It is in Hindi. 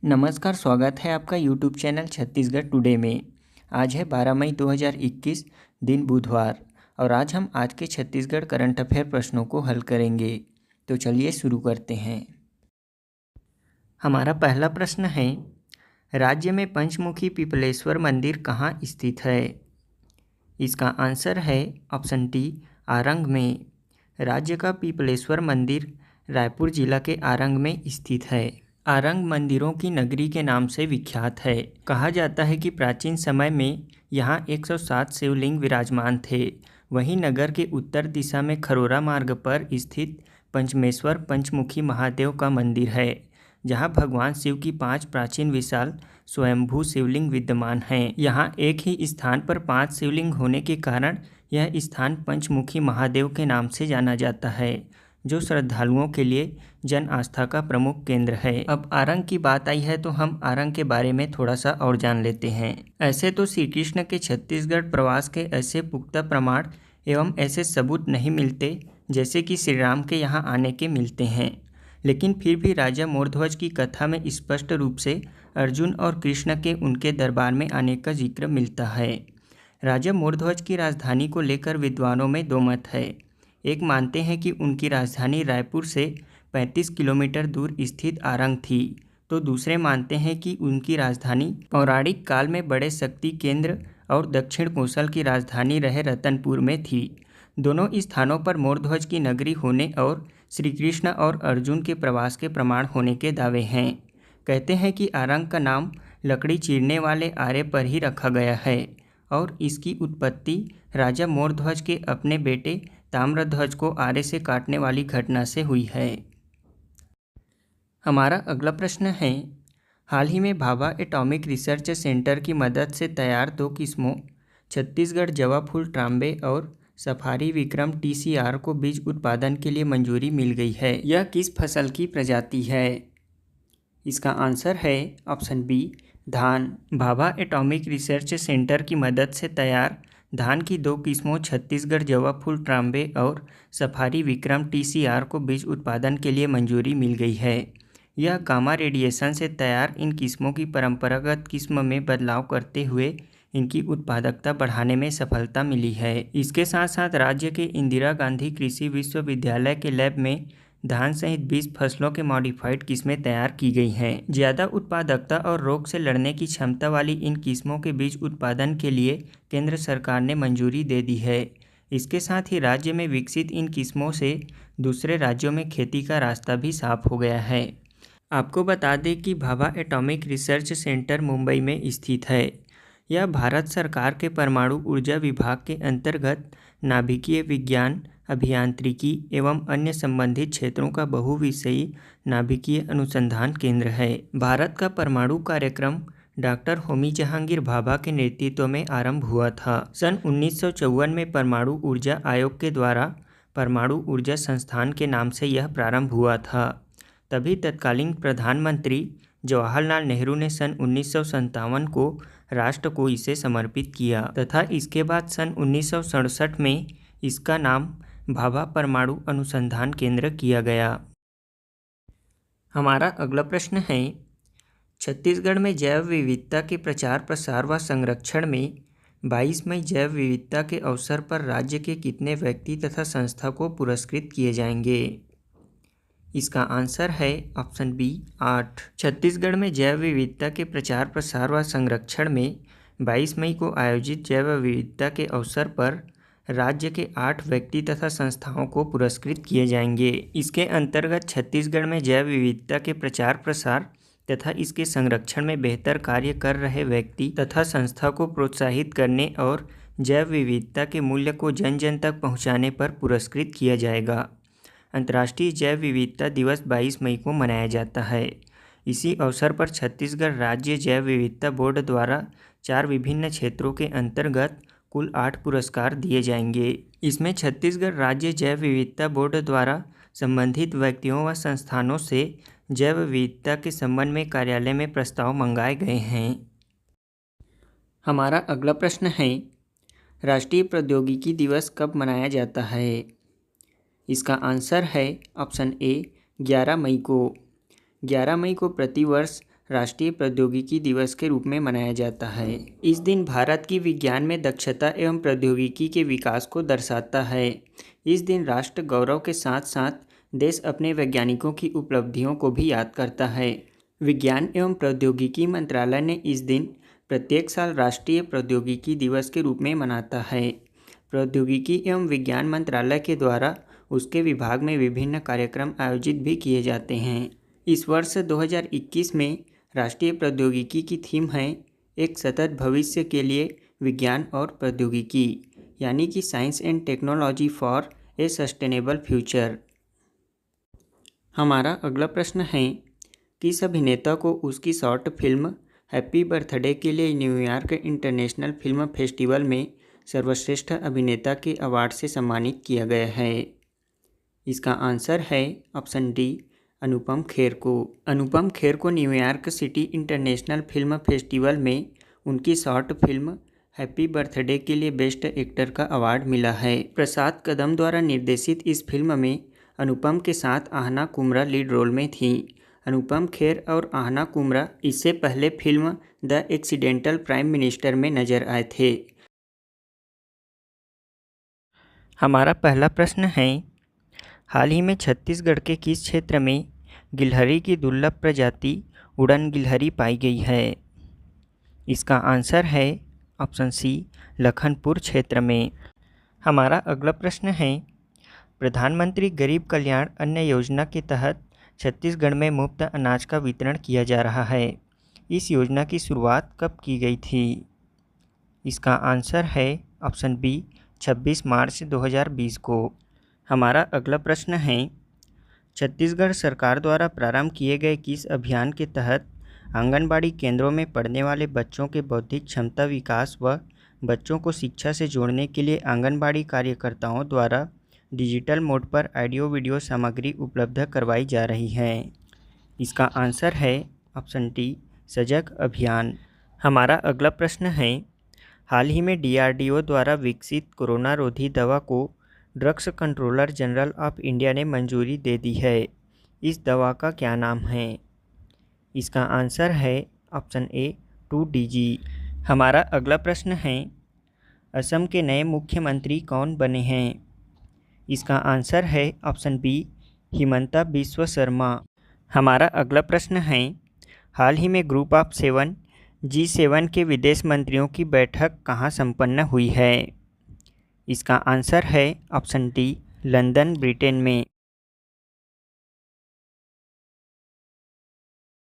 नमस्कार, स्वागत है आपका यूट्यूब चैनल छत्तीसगढ़ टुडे में। आज है 12 मई 2021, दिन बुधवार, और आज हम आज के छत्तीसगढ़ करंट अफेयर प्रश्नों को हल करेंगे। तो चलिए शुरू करते हैं। हमारा पहला प्रश्न है, राज्य में पंचमुखी पिपलेश्वर मंदिर कहाँ स्थित है? इसका आंसर है ऑप्शन डी, आरंग में। राज्य का पिपलेश्वर मंदिर रायपुर जिला के आरंग में स्थित है। आरंग मंदिरों की नगरी के नाम से विख्यात है। कहा जाता है कि प्राचीन समय में यहाँ 107 शिवलिंग विराजमान थे। वहीं नगर के उत्तर दिशा में खरोरा मार्ग पर स्थित पंचमेश्वर पंचमुखी महादेव का मंदिर है, जहाँ भगवान शिव की 5 प्राचीन विशाल स्वयंभू शिवलिंग विद्यमान हैं। यहाँ एक ही स्थान पर 5 शिवलिंग होने के कारण यह स्थान पंचमुखी महादेव के नाम से जाना जाता है, जो श्रद्धालुओं के लिए जन आस्था का प्रमुख केंद्र है। अब आरंग की बात आई है तो हम आरंग के बारे में थोड़ा सा और जान लेते हैं। ऐसे तो श्री कृष्ण के छत्तीसगढ़ प्रवास के ऐसे पुख्ता प्रमाण एवं ऐसे सबूत नहीं मिलते जैसे कि श्री राम के यहाँ आने के मिलते हैं, लेकिन फिर भी राजा मोरध्वज की कथा में स्पष्ट रूप से अर्जुन और कृष्ण के उनके दरबार में आने का जिक्र मिलता है। राजा मोरध्वज की राजधानी को लेकर विद्वानों में दो मत है। एक मानते हैं कि उनकी राजधानी रायपुर से 35 किलोमीटर दूर स्थित आरंग थी, तो दूसरे मानते हैं कि उनकी राजधानी पौराणिक काल में बड़े शक्ति केंद्र और दक्षिण कोसल की राजधानी रहे रतनपुर में थी। दोनों स्थानों पर मोरध्वज की नगरी होने और श्री कृष्ण और अर्जुन के प्रवास के प्रमाण होने के दावे हैं। कहते हैं कि आरंग का नाम लकड़ी चीरने वाले आर्य पर ही रखा गया है और इसकी उत्पत्ति राजा मोरध्वज के अपने बेटे ताम्रध्वज को आरे से काटने वाली घटना से हुई है। हमारा अगला प्रश्न है, हाल ही में भाभा एटॉमिक रिसर्च सेंटर की मदद से तैयार 2 किस्मों छत्तीसगढ़ जवा फूल ट्राम्बे और सफारी विक्रम TCR को बीज उत्पादन के लिए मंजूरी मिल गई है। यह किस फसल की प्रजाति है? इसका आंसर है ऑप्शन बी, धान। भाभा एटॉमिक रिसर्च सेंटर की मदद से तैयार धान की 2 किस्मों छत्तीसगढ़ जवा फूल ट्राम्बे और सफारी विक्रम TCR को बीज उत्पादन के लिए मंजूरी मिल गई है। यह गामा रेडिएशन से तैयार इन किस्मों की परंपरागत किस्म में बदलाव करते हुए इनकी उत्पादकता बढ़ाने में सफलता मिली है। इसके साथ साथ राज्य के इंदिरा गांधी कृषि विश्वविद्यालय के लैब में धान सहित 20 फसलों के मॉडिफाइड किस्में तैयार की गई हैं। ज़्यादा उत्पादकता और रोग से लड़ने की क्षमता वाली इन किस्मों के बीज उत्पादन के लिए केंद्र सरकार ने मंजूरी दे दी है। इसके साथ ही राज्य में विकसित इन किस्मों से दूसरे राज्यों में खेती का रास्ता भी साफ हो गया है। आपको बता दें कि Bhabha atomic research centre Mumbai में स्थित है। यह भारत सरकार के परमाणु ऊर्जा विभाग के अंतर्गत नाभिकीय विज्ञान, अभियांत्रिकी एवं अन्य संबंधित क्षेत्रों का बहुविषयी नाभिकीय अनुसंधान केंद्र है। भारत का परमाणु कार्यक्रम डॉक्टर होमी जहांगीर भाभा के नेतृत्व में आरंभ हुआ था। सन 1954 में परमाणु ऊर्जा आयोग के द्वारा परमाणु ऊर्जा संस्थान के नाम से यह प्रारंभ हुआ था। तभी तत्कालीन प्रधानमंत्री जवाहरलाल नेहरू ने सन 1957 को राष्ट्र को इसे समर्पित किया तथा इसके बाद सन 1967 में इसका नाम भाभा परमाणु अनुसंधान केंद्र किया गया। हमारा अगला प्रश्न है, छत्तीसगढ़ में जैव विविधता के प्रचार प्रसार व संरक्षण में 22 मई जैव विविधता के अवसर पर राज्य के कितने व्यक्ति तथा संस्था को पुरस्कृत किए जाएंगे? इसका आंसर है ऑप्शन बी, 8। छत्तीसगढ़ में जैव विविधता के प्रचार प्रसार व संरक्षण में 22 मई को आयोजित जैव विविधता के अवसर पर राज्य के 8 व्यक्ति तथा संस्थाओं को पुरस्कृत किए जाएंगे। इसके अंतर्गत छत्तीसगढ़ में जैव विविधता के प्रचार प्रसार तथा इसके संरक्षण में बेहतर कार्य कर रहे व्यक्ति तथा संस्था को प्रोत्साहित करने और जैव विविधता के मूल्य को जन जन तक पहुँचाने पर पुरस्कृत किया जाएगा। अंतर्राष्ट्रीय जैव विविधता दिवस 22 मई को मनाया जाता है। इसी अवसर पर छत्तीसगढ़ राज्य जैव विविधता बोर्ड द्वारा 4 विभिन्न क्षेत्रों के अंतर्गत कुल 8 पुरस्कार दिए जाएंगे। इसमें छत्तीसगढ़ राज्य जैव विविधता बोर्ड द्वारा संबंधित व्यक्तियों व संस्थानों से जैव विविधता के संबंध में कार्यालय में प्रस्ताव मंगाए गए हैं। हमारा अगला प्रश्न है, राष्ट्रीय प्रौद्योगिकी दिवस कब मनाया जाता है? इसका आंसर है ऑप्शन ए, 11 मई को। 11 मई को प्रतिवर्ष राष्ट्रीय प्रौद्योगिकी दिवस के रूप में मनाया जाता है। इस दिन भारत की विज्ञान में दक्षता एवं प्रौद्योगिकी के विकास को दर्शाता है। इस दिन राष्ट्र गौरव के साथ साथ देश अपने वैज्ञानिकों की उपलब्धियों को भी याद करता है। विज्ञान एवं प्रौद्योगिकी मंत्रालय ने इस दिन प्रत्येक साल राष्ट्रीय प्रौद्योगिकी दिवस के रूप में मनाता है। प्रौद्योगिकी एवं विज्ञान मंत्रालय के द्वारा उसके विभाग में विभिन्न कार्यक्रम आयोजित भी किए जाते हैं। इस वर्ष 2021 में राष्ट्रीय प्रौद्योगिकी की थीम है एक सतत भविष्य के लिए विज्ञान और प्रौद्योगिकी, यानी कि science and technology for a sustainable future. हमारा अगला प्रश्न है, किस अभिनेता को उसकी शॉर्ट फिल्म हैप्पी बर्थडे के लिए न्यूयॉर्क इंटरनेशनल फिल्म फेस्टिवल में सर्वश्रेष्ठ अभिनेता के अवार्ड से सम्मानित किया गया है? इसका आंसर है ऑप्शन डी, अनुपम खेर को। अनुपम खेर को New York city international film festival में उनकी शॉर्ट फिल्म हैप्पी बर्थडे के लिए बेस्ट एक्टर का अवार्ड मिला है। प्रसाद कदम द्वारा निर्देशित इस फिल्म में अनुपम के साथ आहना कुमरा लीड रोल में थी। अनुपम खेर और आहना कुमरा इससे पहले film the accidental prime minister में नजर आए थे। हमारा पहला प्रश्न है, हाल ही में छत्तीसगढ़ के किस क्षेत्र में गिलहरी की दुर्लभ प्रजाति उड़न गिलहरी पाई गई है? इसका आंसर है ऑप्शन सी, लखनपुर क्षेत्र में। हमारा अगला प्रश्न है, प्रधानमंत्री गरीब कल्याण अन्न योजना के तहत छत्तीसगढ़ में मुफ्त अनाज का वितरण किया जा रहा है। इस योजना की शुरुआत कब की गई थी? इसका आंसर है ऑप्शन बी, 26 मार्च 2020 को। हमारा अगला प्रश्न है, छत्तीसगढ़ सरकार द्वारा प्रारंभ किए गए किस अभियान के तहत आंगनबाड़ी केंद्रों में पढ़ने वाले बच्चों के बौद्धिक क्षमता विकास व बच्चों को शिक्षा से जोड़ने के लिए आंगनबाड़ी कार्यकर्ताओं द्वारा डिजिटल मोड पर ऑडियो वीडियो सामग्री उपलब्ध करवाई जा रही है? इसका आंसर है ऑप्शन डी, सजग अभियान। हमारा अगला प्रश्न है, हाल ही में DRDO द्वारा विकसित कोरोना रोधी दवा को drugs controller general of India ने मंजूरी दे दी है। इस दवा का क्या नाम है? इसका आंसर है ऑप्शन ए, 2DG। हमारा अगला प्रश्न है, असम के नए मुख्यमंत्री कौन बने हैं? इसका आंसर है ऑप्शन बी, हिमंता बिस्वा शर्मा। हमारा अगला प्रश्न है, हाल ही में ग्रुप ऑफ 7 G7 के विदेश मंत्रियों की बैठक कहाँ संपन्न हुई है? इसका आंसर है ऑप्शन डी, लंदन, ब्रिटेन में।